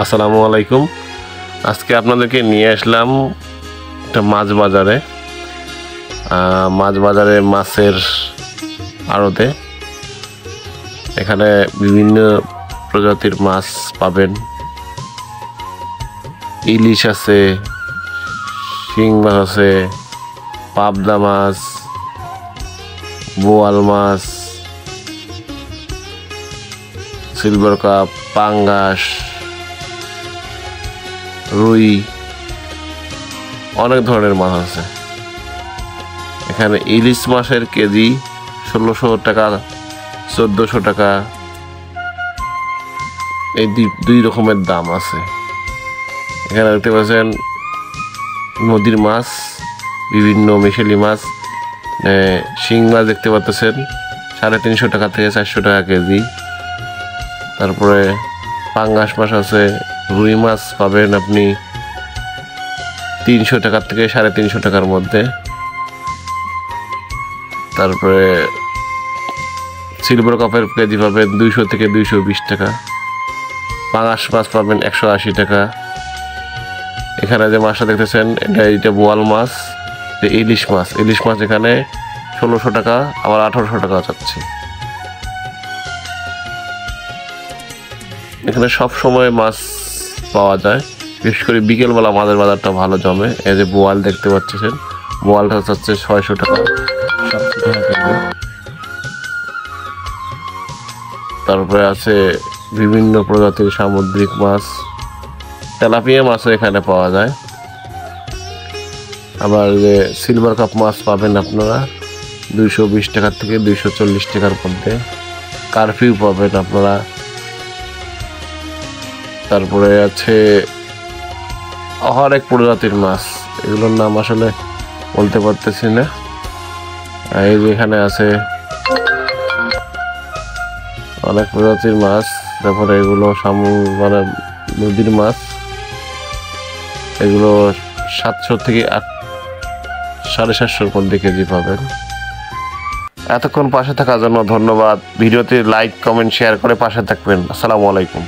আসসালামু আলাইকুম। আজকে আপনাদেরকে নিয়ে আসলাম একটা মাছ বাজারে মাছের আড়তে। এখানে বিভিন্ন প্রজাতির মাছ পাবেন। ইলিশ আছে, শিং মাছ আছে, পাবদা মাছ, বোয়াল মাছ, সিলভার কাপ, পাঙ্গাস, রুই, অনেক ধরনের মাছ আছে। এখানে ইলিশ মাছের কেজি 1600 টাকা, 1400 টাকা, এই দুই রকমের দাম আছে। এখানে দেখতে পাচ্ছেন নদীর মাছ, বিভিন্ন মিশেলি মাছ, শিং মাছ দেখতে পাচ্ছেন 350 টাকা থেকে 400 টাকা কেজি। তারপরে পাঙ্গাস মাছ আছে, রুই মাছ পাবেন আপনি 300 টাকা থেকে 350 টাকার মধ্যে। তারপরে সিলভার কাপের কেজি পাবেন 200 থেকে 220 টাকা। পাঙ্গাস মাছ পাবেন 180 টাকা। এখানে যে মাছটা দেখতেছেন এটা বোয়াল মাছ, ইলিশ মাছ এখানে 1600 টাকা, আবার 1800 টাকা চাচ্ছে। এখানে সব সময় মাছ পাওয়া যায়, বিশেষ করে বিকেলবেলা মাছের বাজারটা ভালো জমে। এই যে বোয়াল দেখতে পাচ্ছেন, বোয়ালটা হচ্ছে 600 টাকা, 700 টাকা কেজি। তারপরে আছে বিভিন্ন প্রজাতির সামুদ্রিক মাছ, তেলাপিয়া মাছও এখানে পাওয়া যায়। আবার যে সিলভার কাপ মাছ পাবেন আপনারা 220 টাকা থেকে 240 টাকার মধ্যে। কারফিউ পাবেন আপনারা। তারপরে আছে হরেক প্রজাতির মাছ, এগুলোর নাম আসলে বলতে পারতেছি না। এই যে এখানে আছে অনেক প্রজাতির মাছ। তারপরে এগুলো মানে নদীর মাছ, এগুলো 700 থেকে 750-র মধ্যে কেজি পাবেন। এতক্ষণ পাশে থাকার জন্য ধন্যবাদ। ভিডিওতে লাইক, কমেন্ট, শেয়ার করে পাশে থাকবেন। আসসালামু আলাইকুম।